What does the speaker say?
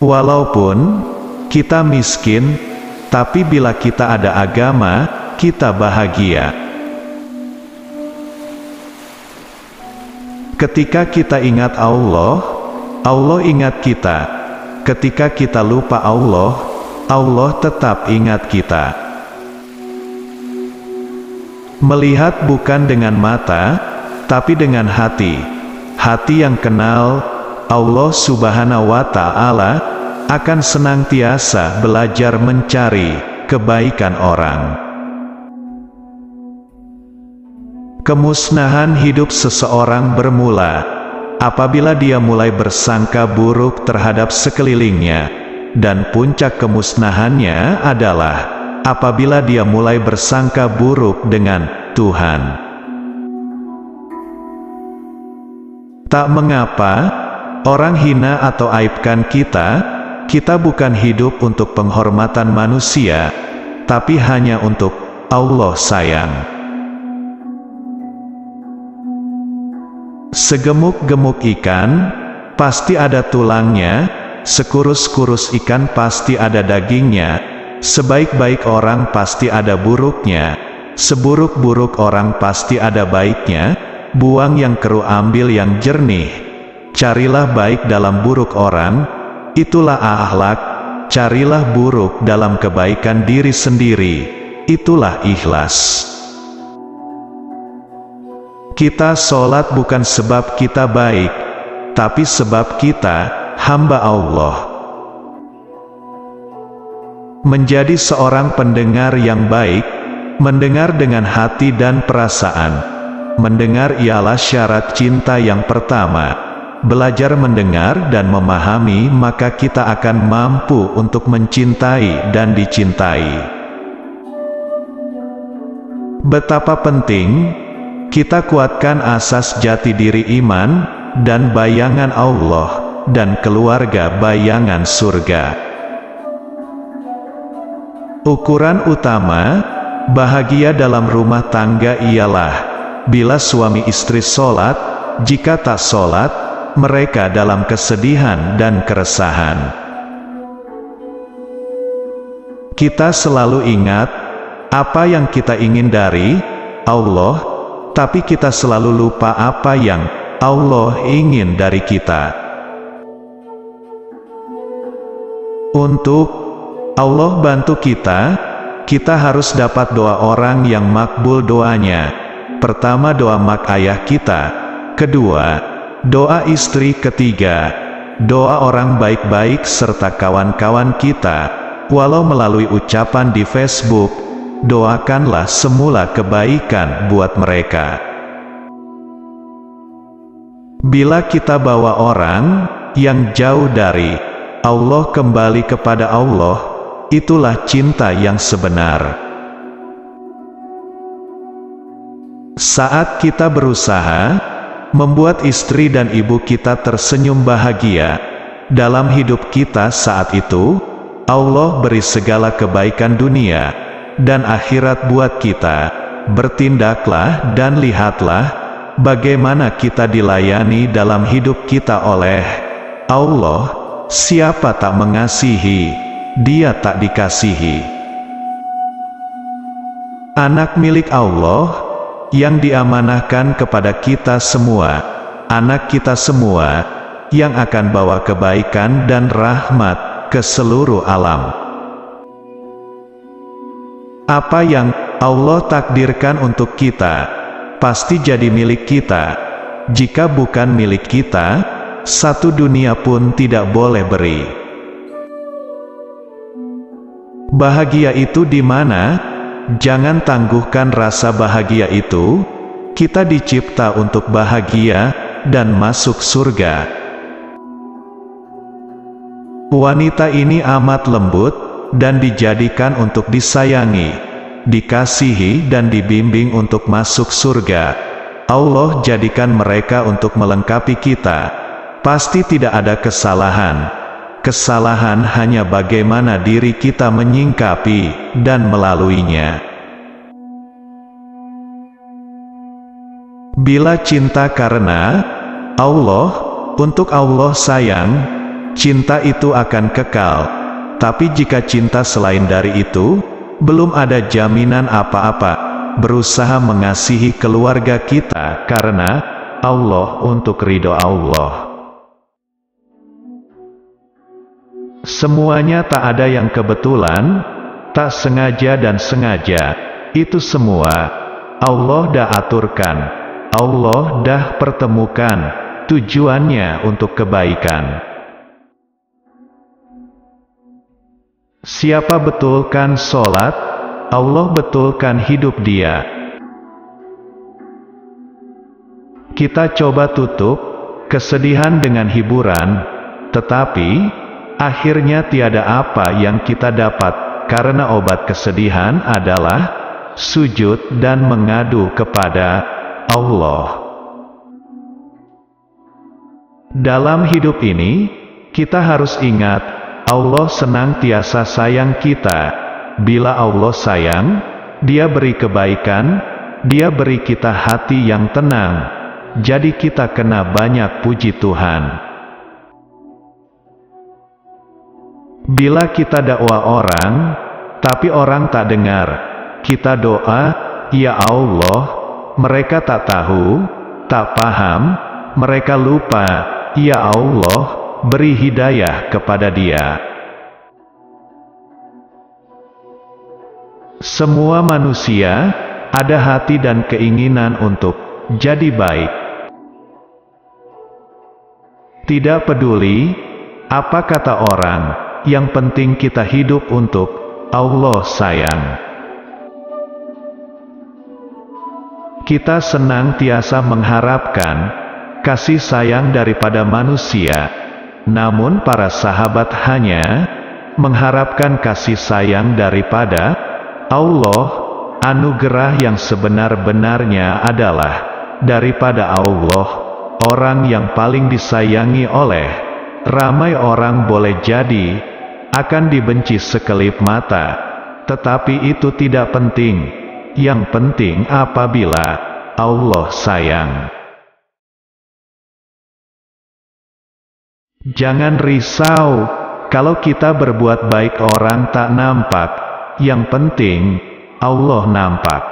Walaupun kita miskin, tapi bila kita ada agama, kita bahagia. Ketika kita ingat Allah, Allah ingat kita. Ketika kita lupa Allah, Allah tetap ingat kita. Melihat bukan dengan mata, tapi dengan hati. Hati yang kenal Allah Subhanahu wa Ta'ala akan senantiasa belajar mencari kebaikan orang. Kemusnahan hidup seseorang bermula apabila dia mulai bersangka buruk terhadap sekelilingnya, dan puncak kemusnahannya adalah apabila dia mulai bersangka buruk dengan Tuhan. Tak mengapa orang hina atau aibkan kita, kita bukan hidup untuk penghormatan manusia, tapi hanya untuk Allah sayang. Segemuk-gemuk ikan, pasti ada tulangnya, sekurus-kurus ikan pasti ada dagingnya, sebaik-baik orang pasti ada buruknya, seburuk-buruk orang pasti ada baiknya. Buang yang keruh, ambil yang jernih. Carilah baik dalam buruk orang, itulah akhlak. Carilah buruk dalam kebaikan diri sendiri, itulah ikhlas. Kita sholat bukan sebab kita baik, tapi sebab kita hamba Allah. Menjadi seorang pendengar yang baik, mendengar dengan hati dan perasaan. Mendengar ialah syarat cinta yang pertama. Belajar mendengar dan memahami, maka kita akan mampu untuk mencintai dan dicintai. Betapa penting kita kuatkan asas jati diri iman dan bayangan Allah, dan keluarga bayangan surga. Ukuran utama bahagia dalam rumah tangga ialah bila suami istri sholat, jika tak sholat, mereka dalam kesedihan dan keresahan. Kita selalu ingat apa yang kita ingin dari Allah, tapi kita selalu lupa apa yang Allah ingin dari kita. Untuk Allah bantu kita, kita harus dapat doa orang yang makbul doanya. Pertama, doa mak ayah kita. Kedua, doa istri. Ketiga, doa orang baik-baik serta kawan-kawan kita. Walau melalui ucapan di Facebook, doakanlah semula kebaikan buat mereka. Bila kita bawa orang yang jauh dari Allah kembali kepada Allah, itulah cinta yang sebenar. Saat kita berusaha membuat istri dan ibu kita tersenyum bahagia dalam hidup kita, saat itu Allah beri segala kebaikan dunia dan akhirat buat kita. Bertindaklah dan lihatlah bagaimana kita dilayani dalam hidup kita oleh Allah. Siapa tak mengasihi, dia tak dikasihi. Anak milik Allah yang diamanahkan kepada kita semua, anak kita semua, yang akan bawa kebaikan dan rahmat ke seluruh alam. Apa yang Allah takdirkan untuk kita, pasti jadi milik kita. Jika bukan milik kita, satu dunia pun tidak boleh beri. Bahagia itu di mana? Jangan tangguhkan rasa bahagia itu. Kita dicipta untuk bahagia dan masuk surga. Wanita ini amat lembut dan dijadikan untuk disayangi, dikasihi dan dibimbing untuk masuk surga. Allah jadikan mereka untuk melengkapi kita. Pasti tidak ada kesalahan. Kesalahan hanya bagaimana diri kita menyingkapi dan melaluinya. Bila cinta karena Allah, untuk Allah sayang, cinta itu akan kekal. Tapi jika cinta selain dari itu, belum ada jaminan apa-apa. Berusaha mengasihi keluarga kita karena Allah, untuk ridho Allah. Semuanya tak ada yang kebetulan, tak sengaja dan sengaja. Itu semua Allah dah aturkan, Allah dah pertemukan, tujuannya untuk kebaikan. Siapa betulkan sholat, Allah betulkan hidup dia. Kita coba tutup kesedihan dengan hiburan, tetapi akhirnya tiada apa yang kita dapat, karena obat kesedihan adalah sujud dan mengadu kepada Allah. Dalam hidup ini, kita harus ingat, Allah senantiasa sayang kita. Bila Allah sayang, Dia beri kebaikan, Dia beri kita hati yang tenang. Jadi kita kena banyak puji Tuhan. Bila kita dakwah orang, tapi orang tak dengar, kita doa, ya Allah, mereka tak tahu, tak paham, mereka lupa, ya Allah, beri hidayah kepada dia. Semua manusia ada hati dan keinginan untuk jadi baik. Tidak peduli apa kata orang, yang penting kita hidup untuk Allah sayang. Kita senantiasa mengharapkan kasih sayang daripada manusia. Namun para sahabat hanya mengharapkan kasih sayang daripada Allah. Anugerah yang sebenar-benarnya adalah daripada Allah, orang yang paling disayangi oleh ramai orang. Boleh jadi akan dibenci sekelip mata, tetapi itu tidak penting. Yang penting apabila Allah sayang. Jangan risau kalau kita berbuat baik orang tak nampak. Yang penting Allah nampak.